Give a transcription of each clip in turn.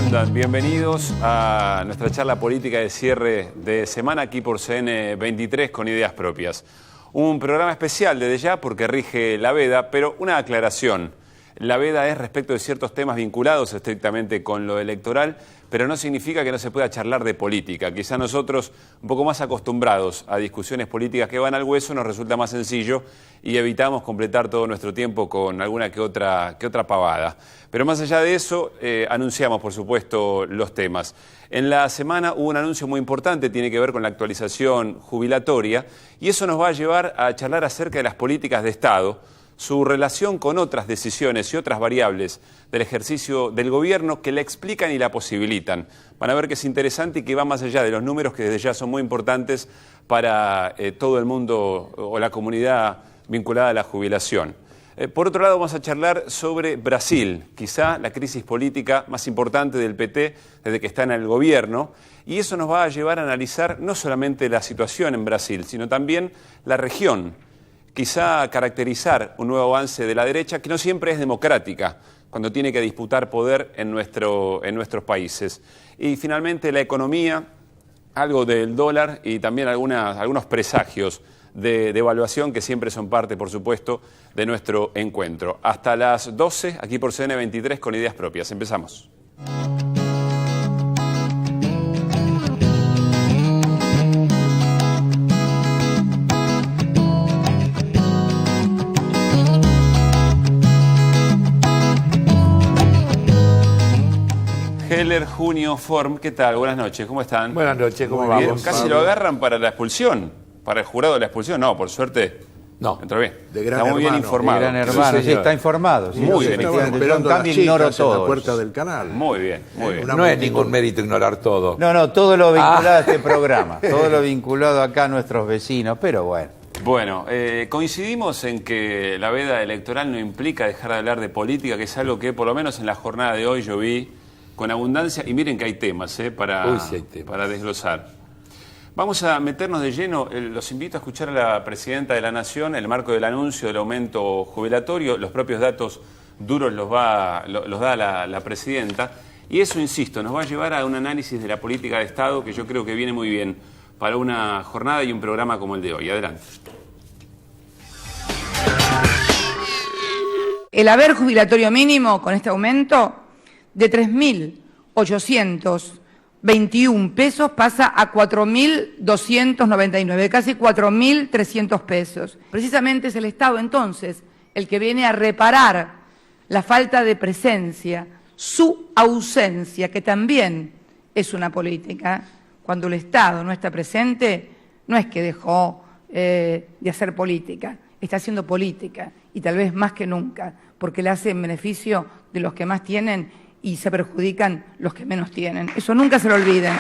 andan? Bienvenidos a nuestra charla política de cierre de semana aquí por CN23 con Ideas Propias. Un programa especial desde ya porque rige la veda, pero una aclaración. La veda es respecto de ciertos temas vinculados estrictamente con lo electoral, pero no significa que no se pueda charlar de política. Quizá nosotros, un poco más acostumbrados a discusiones políticas que van al hueso, nos resulta más sencillo y evitamos completar todo nuestro tiempo con alguna que otra pavada. Pero más allá de eso, anunciamos, por supuesto, los temas. En la semana hubo un anuncio muy importante, tiene que ver con la actualización jubilatoria, y eso nos va a llevar a charlar acerca de las políticas de Estado, su relación con otras decisiones y otras variables del ejercicio del gobierno que la explican y la posibilitan. Van a ver que es interesante y que va más allá de los números que desde ya son muy importantes para todo el mundo o la comunidad vinculada a la jubilación. Por otro lado, vamos a charlar sobre Brasil, quizá la crisis política más importante del PT desde que está en el gobierno, y eso nos va a llevar a analizar no solamente la situación en Brasil, sino también la región. Quizá caracterizar un nuevo avance de la derecha que no siempre es democrática cuando tiene que disputar poder en nuestros países. Y finalmente la economía, algo del dólar y también algunos presagios de devaluación que siempre son parte, por supuesto, de nuestro encuentro. Hasta las 12, aquí por CN23 con Ideas Propias. Empezamos. Heller, Junio, Form, ¿qué tal? Buenas noches, ¿cómo están? Buenas noches, ¿cómo Muy bien. vamos? Casi lo agarran para la expulsión, para el jurado de la expulsión. No, por suerte, no. entró bien. De Gran Está muy bien Hermano. informado. De Gran Hermano, sí, está informado. Sí, Muy bien. Estaban Yo esperando a las también ignoro chicas en la todo. puerta del canal. Muy bien, muy bien. Una No es multitud. ningún mérito ignorar todo. No, todo lo vinculado a este programa, todo lo vinculado acá a nuestros vecinos, pero bueno. Bueno, coincidimos en que la veda electoral no implica dejar de hablar de política, que es algo que por lo menos en la jornada de hoy yo vi con abundancia, y miren que hay temas, para desglosar. Vamos a meternos de lleno, los invito a escuchar a la Presidenta de la Nación, en el marco del anuncio del aumento jubilatorio, los propios datos duros los da la Presidenta, y eso, insisto, nos va a llevar a un análisis de la política de Estado que yo creo que viene muy bien para una jornada y un programa como el de hoy. Adelante. El haber jubilatorio mínimo con este aumento de 3.821 pesos pasa a 4.299, casi 4.300 pesos. Precisamente es el Estado entonces el que viene a reparar la falta de presencia, su ausencia, que también es una política. Cuando el Estado no está presente, no es que dejó de hacer política, está haciendo política, y tal vez más que nunca, porque le hace en beneficio de los que más tienen y se perjudican los que menos tienen. Eso nunca se lo olviden.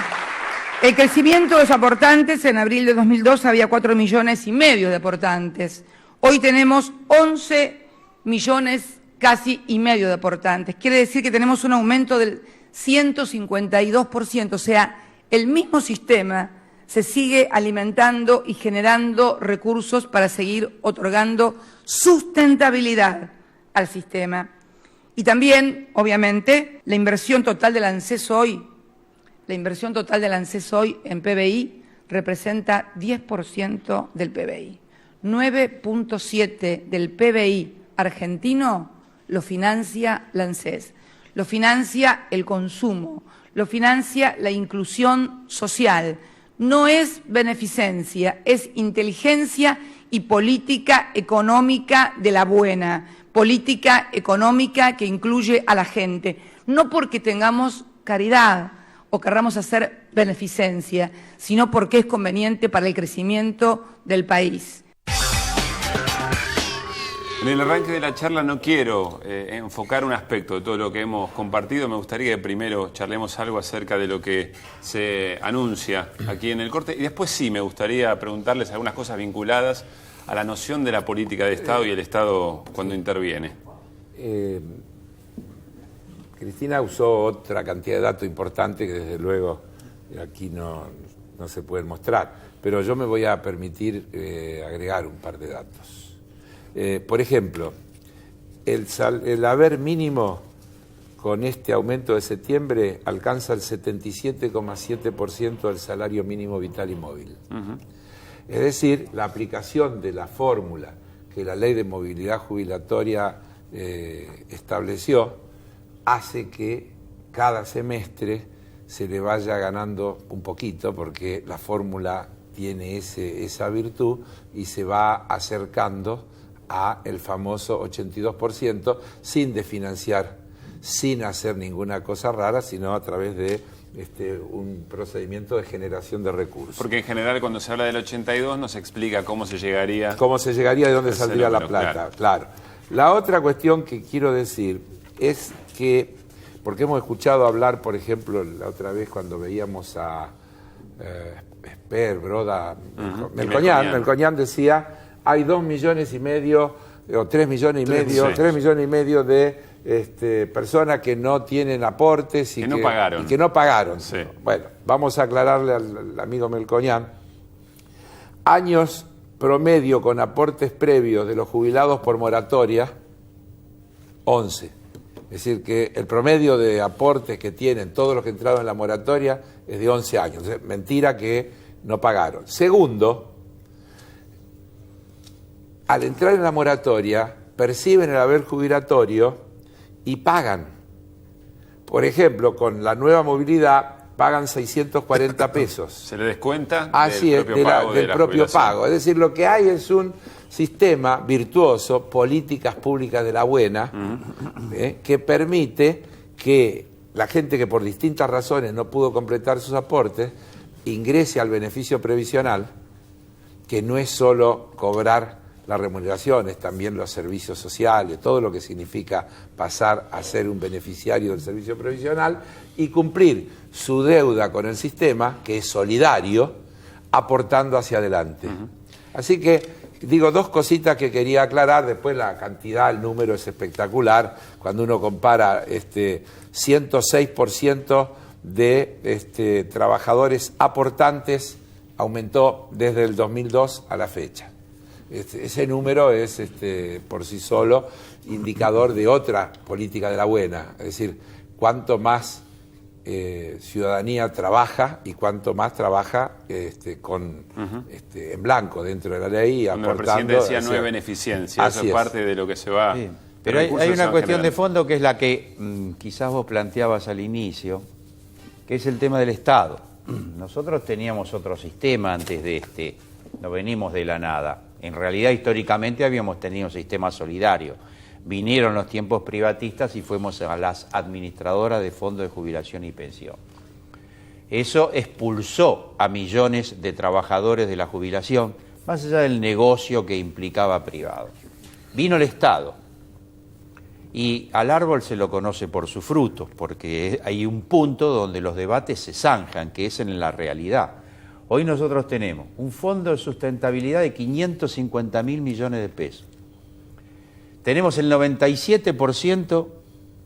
El crecimiento de los aportantes, en abril de 2002 había 4,5 millones de aportantes. Hoy tenemos 11 millones casi y medio de aportantes. Quiere decir que tenemos un aumento del 152%, o sea, el mismo sistema se sigue alimentando y generando recursos para seguir otorgando sustentabilidad al sistema. Y también, obviamente, la inversión total del ANSES hoy en PBI representa 10% del PBI. 9.7 del PBI argentino lo financia la ANSES, lo financia el consumo, lo financia la inclusión social. No es beneficencia, es inteligencia y política económica de la buena, política económica que incluye a la gente, no porque tengamos caridad o querramos hacer beneficencia, sino porque es conveniente para el crecimiento del país. En el arranque de la charla no quiero enfocar un aspecto de todo lo que hemos compartido. Me gustaría que primero charlemos algo acerca de lo que se anuncia aquí en el corte, y después sí me gustaría preguntarles algunas cosas vinculadas a la noción de la política de Estado y el Estado cuando interviene. Cristina usó otra cantidad de datos importantes que desde luego aquí no se pueden mostrar, pero yo me voy a permitir agregar un par de datos. Por ejemplo, el haber mínimo con este aumento de septiembre alcanza el 77,7% del salario mínimo vital y móvil. Es decir, la aplicación de la fórmula que la Ley de Movilidad Jubilatoria estableció hace que cada semestre se le vaya ganando un poquito, porque la fórmula tiene esa virtud y se va acercando a el famoso 82% sin desfinanciar, sin hacer ninguna cosa rara, sino a través de un procedimiento de generación de recursos. Porque en general cuando se habla del 82 no se explica cómo se llegaría... Cómo se llegaría, de dónde saldría la plata, claro. La otra cuestión que quiero decir es que, porque hemos escuchado hablar, por ejemplo, la otra vez cuando veíamos a Esper, Broda, Melcoñán decía, hay 2,5 millones o 3,5 millones, 3,5 millones de personas que no tienen aportes y que no pagaron. Sí. Bueno, vamos a aclararle al amigo Melcoñán. Años promedio con aportes previos de los jubilados por moratoria, 11. Es decir, que el promedio de aportes que tienen todos los que entraron en la moratoria es de 11 años. Mentira que no pagaron. Segundo, al entrar en la moratoria, perciben el haber jubilatorio y pagan. Por ejemplo, con la nueva movilidad pagan 640 pesos. ¿Se le descuenta? Así del propio pago. Es decir, lo que hay es un sistema virtuoso, políticas públicas de la buena, que permite que la gente que por distintas razones no pudo completar sus aportes ingrese al beneficio previsional, que no es solo cobrar la remuneración, es también los servicios sociales, todo lo que significa pasar a ser un beneficiario del servicio previsional y cumplir su deuda con el sistema, que es solidario, aportando hacia adelante. Así que, digo, dos cositas que quería aclarar. Después la cantidad, el número es espectacular, cuando uno compara 106% de trabajadores aportantes aumentó desde el 2002 a la fecha. Ese número es por sí solo indicador de otra política de la buena, es decir, cuanto más ciudadanía trabaja y cuanto más trabaja en blanco dentro de la ley y aportando. El presidente decía no hay beneficencia, eso es parte de lo que se va... Sí. Pero hay una cuestión de fondo que es la que quizás vos planteabas al inicio, que es el tema del Estado. Nosotros teníamos otro sistema antes de este, no venimos de la nada. En realidad, históricamente habíamos tenido un sistema solidario. Vinieron los tiempos privatistas y fuimos a las administradoras de fondos de jubilación y pensión. Eso expulsó a millones de trabajadores de la jubilación, más allá del negocio que implicaba privado. Vino el Estado. Y al árbol se lo conoce por sus frutos, porque hay un punto donde los debates se zanjan, que es en la realidad. Hoy nosotros tenemos un fondo de sustentabilidad de 550.000 millones de pesos. Tenemos el 97%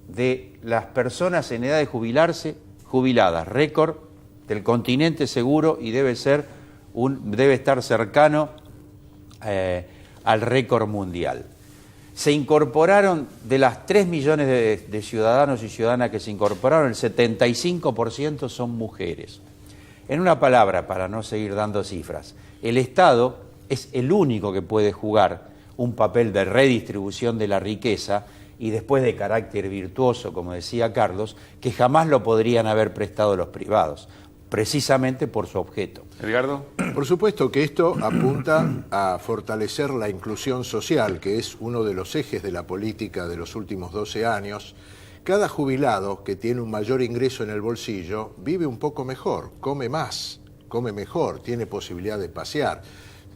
de las personas en edad de jubilarse, jubiladas, récord del continente seguro, y debe estar cercano al récord mundial. Se incorporaron, de las 3 millones de ciudadanos y ciudadanas que se incorporaron, el 75% son mujeres. En una palabra, para no seguir dando cifras, el Estado es el único que puede jugar un papel de redistribución de la riqueza y después de carácter virtuoso, como decía Carlos, que jamás lo podrían haber prestado los privados, precisamente por su objeto. Edgardo. Por supuesto que esto apunta a fortalecer la inclusión social, que es uno de los ejes de la política de los últimos 12 años. Cada jubilado que tiene un mayor ingreso en el bolsillo vive un poco mejor, come más, come mejor, tiene posibilidad de pasear.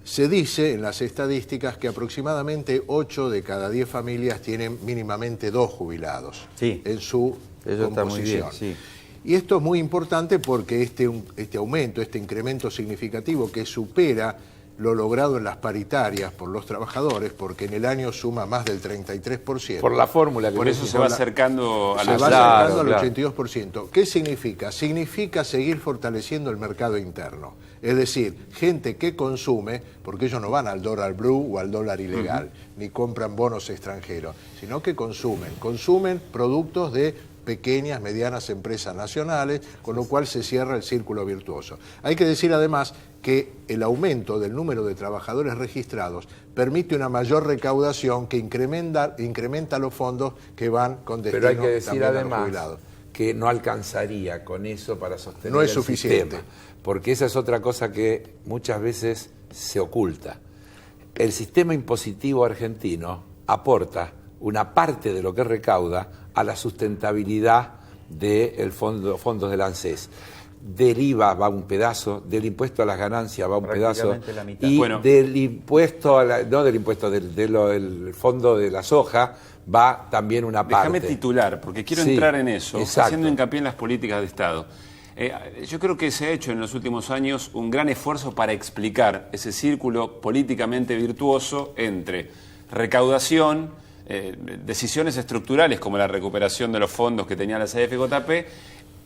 Se dice en las estadísticas que aproximadamente 8 de cada 10 familias tienen mínimamente 2 jubilados en su composición. Está muy bien, sí. Y esto es muy importante porque este aumento, este incremento significativo que supera lo logrado en las paritarias por los trabajadores, porque en el año suma más del 33%. Por la fórmula. Por eso se va acercando al 82%. ¿Qué significa? Significa seguir fortaleciendo el mercado interno. Es decir, gente que consume, porque ellos no van al dólar blue o al dólar ilegal, ni compran bonos extranjeros, sino que consumen productos de pequeñas, medianas empresas nacionales, con lo cual se cierra el círculo virtuoso. Hay que decir además que el aumento del número de trabajadores registrados permite una mayor recaudación que incrementa los fondos que van con destino también a los jubilados. Pero hay que decir además que no alcanzaría con eso para sostener no es suficiente. Sistema, porque esa es otra cosa que muchas veces se oculta. El sistema impositivo argentino aporta una parte de lo que recauda a la sustentabilidad del fondos del ANSES. Del IVA va un pedazo, del impuesto a las ganancias va un pedazo, y del impuesto, del fondo de la soja va también una parte. Déjame titular, porque quiero entrar en eso, haciendo hincapié en las políticas de Estado. Yo creo que se ha hecho en los últimos años un gran esfuerzo para explicar ese círculo políticamente virtuoso entre recaudación, decisiones estructurales como la recuperación de los fondos que tenía la CFJP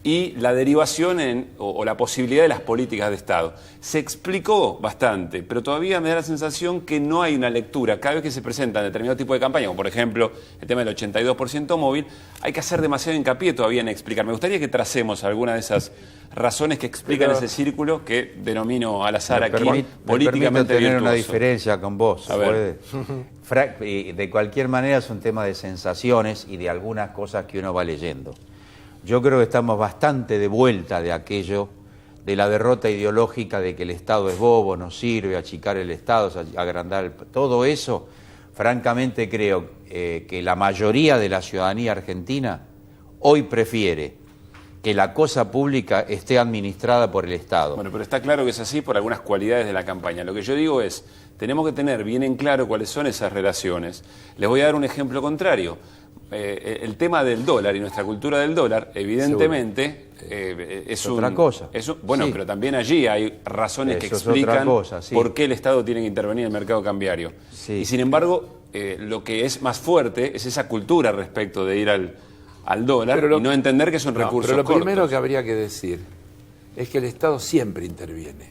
y la derivación o la posibilidad de las políticas de Estado. Se explicó bastante, pero todavía me da la sensación que no hay una lectura. Cada vez que se presentan determinado tipo de campaña, como por ejemplo el tema del 82% móvil, hay que hacer demasiado hincapié todavía en explicar. Me gustaría que tracemos alguna de esas razones que explican ese círculo que denomino al azar aquí políticamente tener virtuoso. Una diferencia con vos. A ver. De cualquier manera es un tema de sensaciones y de algunas cosas que uno va leyendo. Yo creo que estamos bastante de vuelta de aquello, de la derrota ideológica de que el Estado es bobo, no sirve, achicar el Estado, agrandar todo eso. Francamente creo que la mayoría de la ciudadanía argentina hoy prefiere que la cosa pública esté administrada por el Estado. Bueno, pero está claro que es así por algunas cualidades de la campaña. Lo que yo digo es, tenemos que tener bien en claro cuáles son esas relaciones. Les voy a dar un ejemplo contrario. El tema del dólar y nuestra cultura del dólar, evidentemente, es otra cosa. Bueno, sí. Pero también allí hay razones que explican por qué el Estado tiene que intervenir en el mercado cambiario. Sí. Y sin embargo, lo que es más fuerte es esa cultura respecto de ir al dólar y no entender que son recursos Pero lo cortos. primero que habría que decir es que el Estado siempre interviene.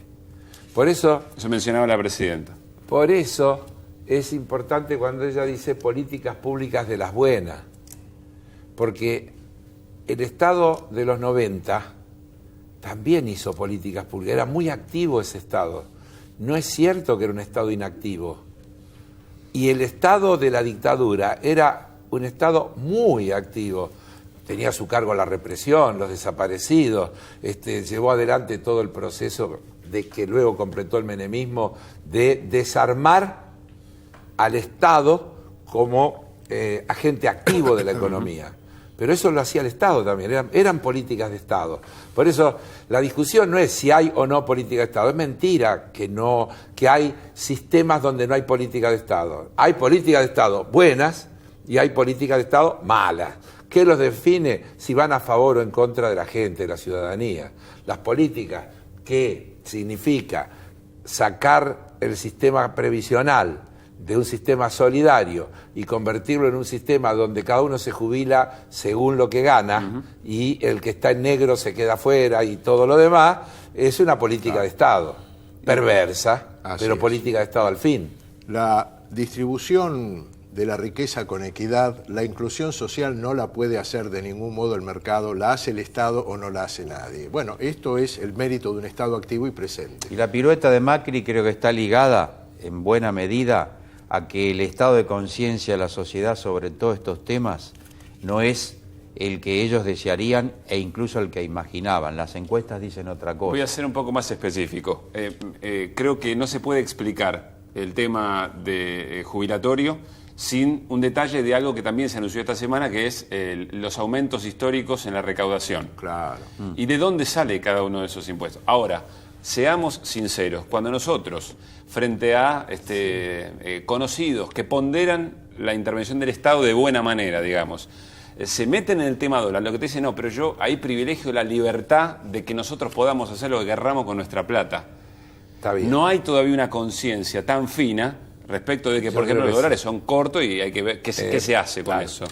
Por eso... Eso mencionaba la presidenta. Por eso es importante cuando ella dice políticas públicas de las buenas. Porque el Estado de los 90 también hizo políticas públicas. Era muy activo ese Estado. No es cierto que era un Estado inactivo. Y el Estado de la dictadura era un Estado muy activo. Tenía a su cargo la represión, los desaparecidos, llevó adelante todo el proceso de que luego completó el menemismo de desarmar al Estado como agente activo de la economía. Pero eso lo hacía el Estado también, eran políticas de Estado. Por eso la discusión no es si hay o no política de Estado, es mentira que hay sistemas donde no hay política de Estado. Hay políticas de Estado buenas y hay políticas de Estado malas. ¿Qué los define si van a favor o en contra de la gente, de la ciudadanía? Las políticas que significa sacar el sistema previsional de un sistema solidario y convertirlo en un sistema donde cada uno se jubila según lo que gana y el que está en negro se queda afuera y todo lo demás, es una política de Estado, perversa, pero política de Estado al fin. La distribución de la riqueza con equidad, la inclusión social no la puede hacer de ningún modo el mercado, la hace el Estado o no la hace nadie. Bueno, esto es el mérito de un Estado activo y presente. Y la pirueta de Macri creo que está ligada en buena medida a que el estado de conciencia de la sociedad sobre todos estos temas no es el que ellos desearían e incluso el que imaginaban. Las encuestas dicen otra cosa. Voy a ser un poco más específico. Creo que no se puede explicar el tema de jubilatorio sin un detalle de algo que también se anunció esta semana, que es los aumentos históricos en la recaudación. Claro. ¿Y de dónde sale cada uno de esos impuestos? Ahora, seamos sinceros, cuando nosotros, frente a conocidos que ponderan la intervención del Estado de buena manera, digamos, se meten en el tema dólar, lo que te dicen, no, pero yo ahí privilegio la libertad de que nosotros podamos hacer lo que querramos con nuestra plata. Está bien. No hay todavía una conciencia tan fina respecto de que, por ejemplo, los dólares son cortos y hay que ver qué se hace con eso.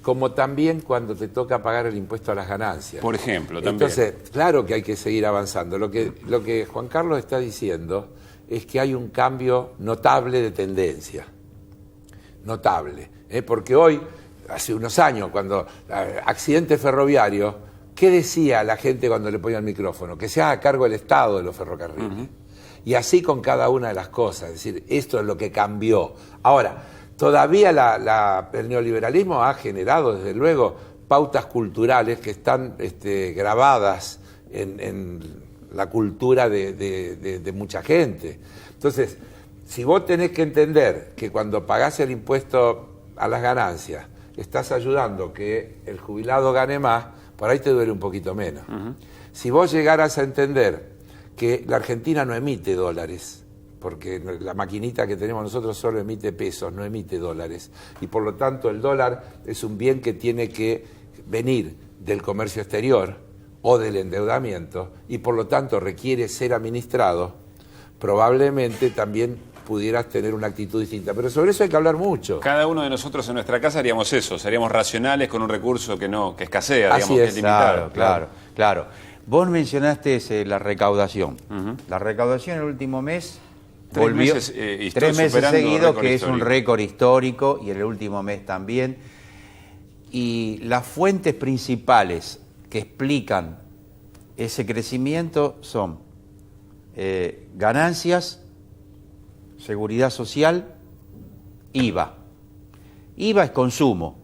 Como también cuando te toca pagar el impuesto a las ganancias. Por ejemplo, también. Entonces, claro que hay que seguir avanzando. Lo que Juan Carlos está diciendo es que hay un cambio notable de tendencia. Notable. Porque hoy hace unos años, cuando accidente ferroviario, ¿qué decía la gente cuando le ponía el micrófono? Que se haga cargo el Estado de los ferrocarriles. Y así con cada una de las cosas, es decir, esto es lo que cambió. Ahora, todavía el neoliberalismo ha generado, desde luego, pautas culturales que están grabadas en la cultura de mucha gente. Entonces, si vos tenés que entender que cuando pagás el impuesto a las ganancias, estás ayudando que el jubilado gane más, por ahí te duele un poquito menos. Si vos llegaras a entender que la Argentina no emite dólares, porque la maquinita que tenemos nosotros solo emite pesos, no emite dólares, y por lo tanto el dólar es un bien que tiene que venir del comercio exterior o del endeudamiento, y por lo tanto requiere ser administrado, probablemente también pudieras tener una actitud distinta. Pero sobre eso hay que hablar mucho. Cada uno de nosotros en nuestra casa haríamos eso, seríamos racionales con un recurso que escasea, digamos, Así que es. es limitado. Claro. Vos mencionaste la recaudación. La recaudación el último mes volvió 3 meses seguidos, que es un récord histórico, y el último mes también. Y las fuentes principales que explican ese crecimiento son ganancias, seguridad social, IVA. IVA es consumo,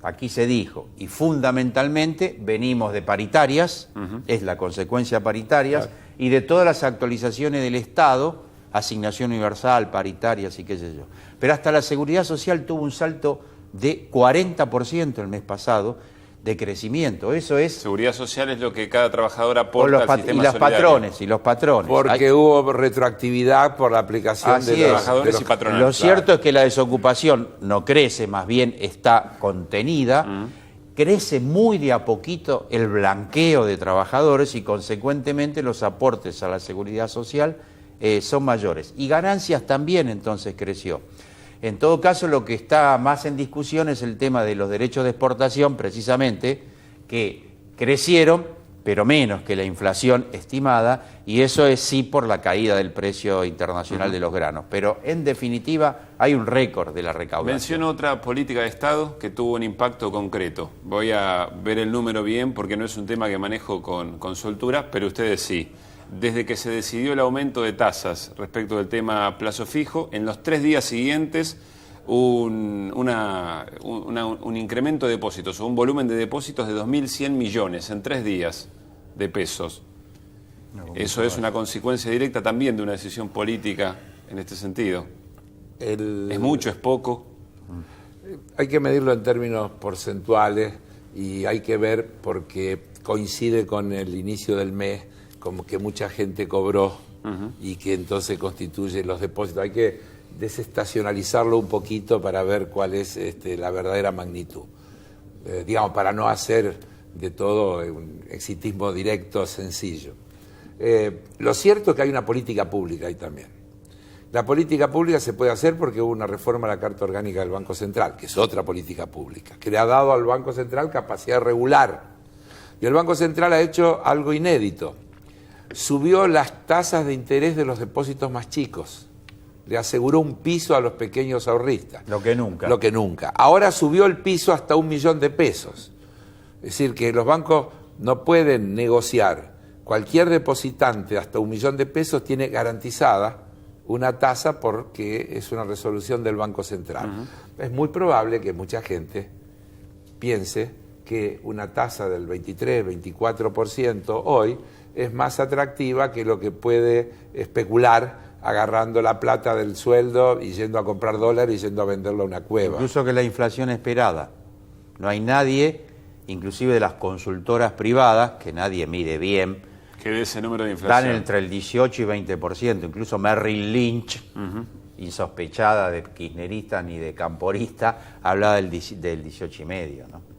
aquí se dijo, y fundamentalmente venimos de paritarias, es la consecuencia paritarias, y de todas las actualizaciones del Estado, asignación universal, paritarias y qué sé yo. Pero hasta la seguridad social tuvo un salto de 40% el mes pasado, de crecimiento. Eso es... Seguridad social es lo que cada trabajador aporta al sistema solidario. Y los patrones. Porque hubo retroactividad por la aplicación de los trabajadores y patronales. Lo cierto es que la desocupación no crece, más bien está contenida. Crece muy de a poquito el blanqueo de trabajadores y consecuentemente los aportes a la seguridad social son mayores. Y ganancias también entonces creció. En todo caso, lo que está más en discusión es el tema de los derechos de exportación, precisamente, que crecieron, pero menos que la inflación estimada, y eso es sí por la caída del precio internacional de los granos. Pero, en definitiva, hay un récord de la recaudación. Menciono otra política de Estado que tuvo un impacto concreto. Voy a ver el número bien porque no es un tema que manejo con soltura, pero ustedes sí. Desde que se decidió el aumento de tasas respecto del tema plazo fijo, en los 3 días siguientes un incremento de depósitos, o un volumen de depósitos de 2.100 millones en 3 días de pesos. Eso es una consecuencia directa también de una decisión política en este sentido. ¿Es mucho, es poco? Hay que medirlo en términos porcentuales y hay que ver, porque coincide con el inicio del mes, como que mucha gente cobró y que entonces constituye los depósitos. Hay que desestacionalizarlo un poquito para ver cuál es la verdadera magnitud. Digamos, para no hacer de todo un exitismo directo, sencillo. Lo cierto es que hay una política pública ahí también. La política pública se puede hacer porque hubo una reforma a la Carta Orgánica del Banco Central, que es otra política pública, que le ha dado al Banco Central capacidad regular. Y el Banco Central ha hecho algo inédito. Subió las tasas de interés de los depósitos más chicos. Le aseguró un piso a los pequeños ahorristas. Lo que nunca. Lo que nunca. Ahora subió el piso hasta 1 millón de pesos. Es decir, que los bancos no pueden negociar. Cualquier depositante hasta 1 millón de pesos tiene garantizada una tasa porque es una resolución del Banco Central. Es muy probable que mucha gente piense que una tasa del 23, 24% hoy es más atractiva que lo que puede especular agarrando la plata del sueldo y yendo a comprar dólares y yendo a venderlo a una cueva. Incluso que la inflación esperada. No hay nadie, inclusive de las consultoras privadas, que nadie mide bien, que de ese número de inflación. Dan entre el 18 y 20%. Incluso Merrill Lynch, insospechada de kirchnerista ni de camporista, hablaba del 18,5%, ¿no?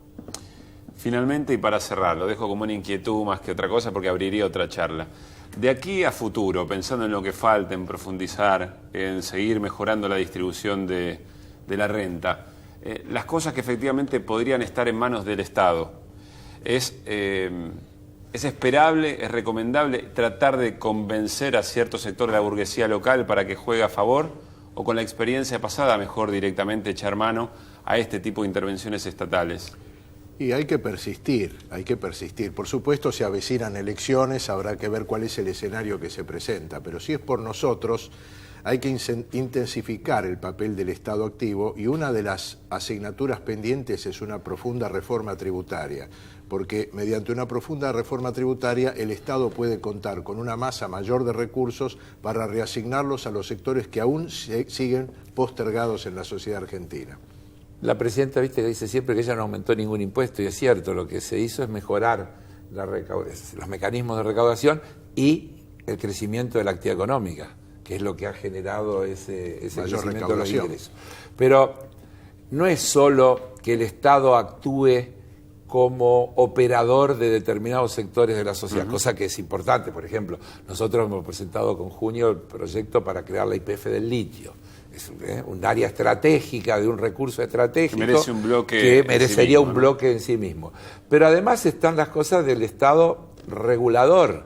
Finalmente, y para cerrar, lo dejo como una inquietud más que otra cosa porque abriría otra charla. De aquí a futuro, pensando en lo que falta, en profundizar, en seguir mejorando la distribución de la renta, las cosas que efectivamente podrían estar en manos del Estado, ¿es esperable, es recomendable tratar de convencer a cierto sector de la burguesía local para que juegue a favor? ¿O con la experiencia pasada mejor directamente echar mano a este tipo de intervenciones estatales? Y hay que persistir, hay que persistir. Por supuesto, se avecinan elecciones, habrá que ver cuál es el escenario que se presenta, pero si es por nosotros, hay que intensificar el papel del Estado activo, y una de las asignaturas pendientes es una profunda reforma tributaria, porque mediante una profunda reforma tributaria el Estado puede contar con una masa mayor de recursos para reasignarlos a los sectores que aún siguen postergados en la sociedad argentina. La presidenta, viste, que dice siempre que ella no aumentó ningún impuesto, y es cierto, lo que se hizo es mejorar los mecanismos de recaudación y el crecimiento de la actividad económica, que es lo que ha generado ese crecimiento de los ingresos. Pero no es solo que el Estado actúe como operador de determinados sectores de la sociedad, cosa que es importante. Por ejemplo, nosotros hemos presentado con Junio el proyecto para crear la YPF del litio. Es un área estratégica, de un recurso estratégico que merece un bloque que merecería un bloque en sí mismo. Pero además están las cosas del Estado regulador.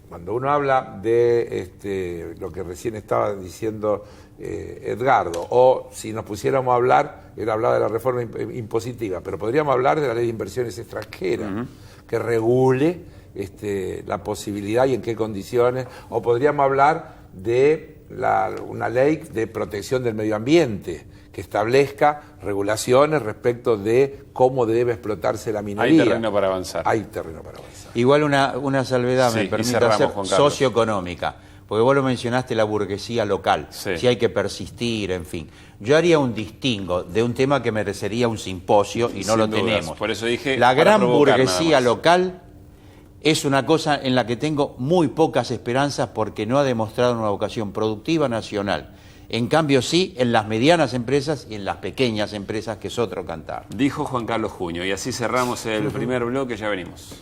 Cuando uno habla de lo que recién estaba diciendo Edgardo, o si nos pusiéramos a hablar, él hablaba de la reforma impositiva, pero podríamos hablar de la ley de inversiones extranjeras, que regule la posibilidad y en qué condiciones, o podríamos hablar de una ley de protección del medio ambiente que establezca regulaciones respecto de cómo debe explotarse la minería. Hay terreno para avanzar. Hay terreno para avanzar. Igual una salvedad, sí, me permite cerramos, hacer, Juan Carlos. socioeconómica, porque vos lo mencionaste, la burguesía local, sí. Si hay que persistir, en fin. Yo haría un distingo de un tema que merecería un simposio y no Sin lo dudas. tenemos. Por eso dije, la para gran provocar burguesía nada más. local es una cosa en la que tengo muy pocas esperanzas porque no ha demostrado una vocación productiva nacional. En cambio sí en las medianas empresas y en las pequeñas empresas, que es otro cantar. Dijo Juan Carlos Junio, y así cerramos el primer bloque, ya venimos.